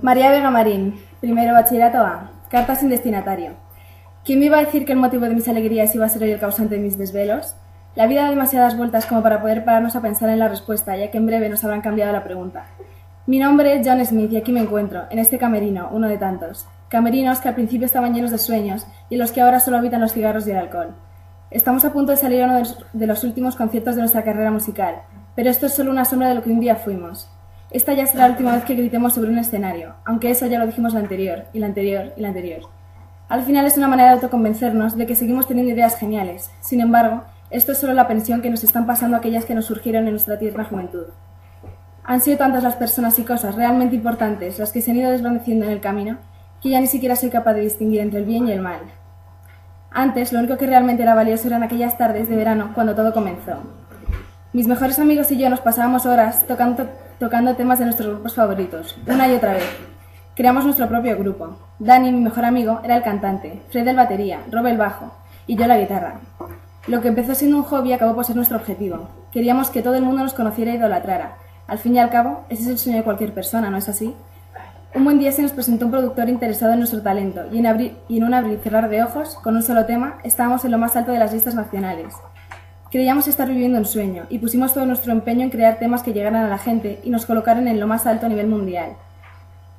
María Vega Marín, primero bachillerato A, carta sin destinatario. ¿Quién me iba a decir que el motivo de mis alegrías iba a ser hoy el causante de mis desvelos? La vida da demasiadas vueltas como para poder pararnos a pensar en la respuesta, ya que en breve nos habrán cambiado la pregunta. Mi nombre es John Smith y aquí me encuentro, en este camerino, uno de tantos. Camerinos que al principio estaban llenos de sueños y en los que ahora solo habitan los cigarros y el alcohol. Estamos a punto de salir a uno de los últimos conciertos de nuestra carrera musical, pero esto es solo una sombra de lo que un día fuimos. Esta ya será la última vez que gritemos sobre un escenario, aunque eso ya lo dijimos la anterior, y la anterior, y la anterior. Al final es una manera de autoconvencernos de que seguimos teniendo ideas geniales. Sin embargo, esto es solo la pensión que nos están pasando aquellas que nos surgieron en nuestra tierna juventud. Han sido tantas las personas y cosas realmente importantes las que se han ido desvaneciendo en el camino, que ya ni siquiera soy capaz de distinguir entre el bien y el mal. Antes, lo único que realmente era valioso eran aquellas tardes de verano cuando todo comenzó. Mis mejores amigos y yo nos pasábamos horas tocando temas de nuestros grupos favoritos, una y otra vez. Creamos nuestro propio grupo. Dani, mi mejor amigo, era el cantante, Fred el batería, Rob el bajo y yo la guitarra. Lo que empezó siendo un hobby acabó por ser nuestro objetivo. Queríamos que todo el mundo nos conociera e idolatrara. Al fin y al cabo, ese es el sueño de cualquier persona, ¿no es así? Un buen día se nos presentó un productor interesado en nuestro talento y en un abrir y cerrar de ojos, con un solo tema, estábamos en lo más alto de las listas nacionales. Creíamos estar viviendo un sueño y pusimos todo nuestro empeño en crear temas que llegaran a la gente y nos colocaran en lo más alto a nivel mundial.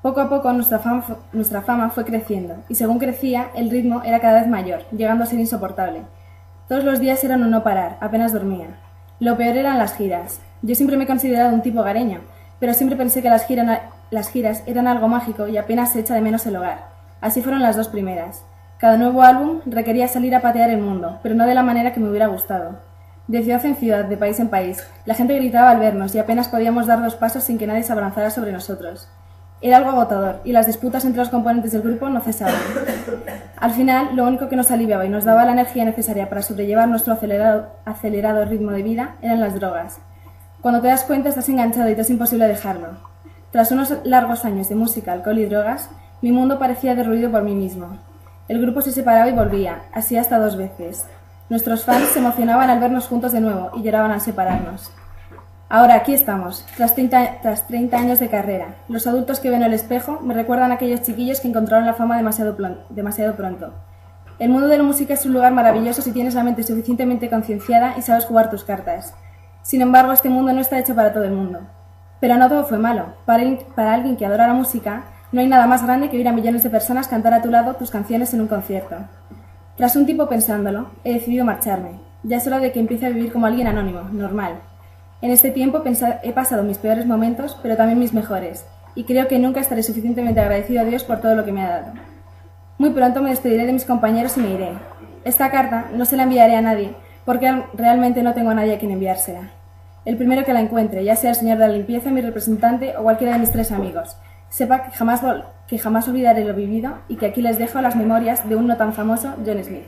Poco a poco nuestra fama fue creciendo y según crecía el ritmo era cada vez mayor, llegando a ser insoportable. Todos los días eran un no parar, apenas dormía. Lo peor eran las giras. Yo siempre me he considerado un tipo hogareño, pero siempre pensé que las giras eran algo mágico y apenas se echa de menos el hogar. Así fueron las dos primeras. Cada nuevo álbum requería salir a patear el mundo, pero no de la manera que me hubiera gustado. De ciudad en ciudad, de país en país, la gente gritaba al vernos y apenas podíamos dar 2 pasos sin que nadie se abalanzara sobre nosotros. Era algo agotador y las disputas entre los componentes del grupo no cesaban. Al final, lo único que nos aliviaba y nos daba la energía necesaria para sobrellevar nuestro acelerado ritmo de vida eran las drogas. Cuando te das cuenta estás enganchado y te es imposible dejarlo. Tras unos largos años de música, alcohol y drogas, mi mundo parecía derruido por mí mismo. El grupo se separaba y volvía, así hasta 2 veces. Nuestros fans se emocionaban al vernos juntos de nuevo y lloraban al separarnos. Ahora aquí estamos, tras 30 años de carrera. Los adultos que ven el espejo me recuerdan a aquellos chiquillos que encontraron la fama demasiado pronto. El mundo de la música es un lugar maravilloso si tienes la mente suficientemente concienciada y sabes jugar tus cartas. Sin embargo, este mundo no está hecho para todo el mundo. Pero no todo fue malo. Para alguien que adora la música, no hay nada más grande que oír a millones de personas cantar a tu lado tus canciones en un concierto. Tras un tiempo pensándolo, he decidido marcharme. Ya es hora de que empiece a vivir como alguien anónimo, normal. En este tiempo he pasado mis peores momentos, pero también mis mejores, y creo que nunca estaré suficientemente agradecido a Dios por todo lo que me ha dado. Muy pronto me despediré de mis compañeros y me iré. Esta carta no se la enviaré a nadie, porque realmente no tengo a nadie a quien enviársela. El primero que la encuentre, ya sea el señor de la limpieza, mi representante o cualquiera de mis 3 amigos, sepa que jamás olvidaré lo vivido y que aquí les dejo las memorias de un no tan famoso John Smith.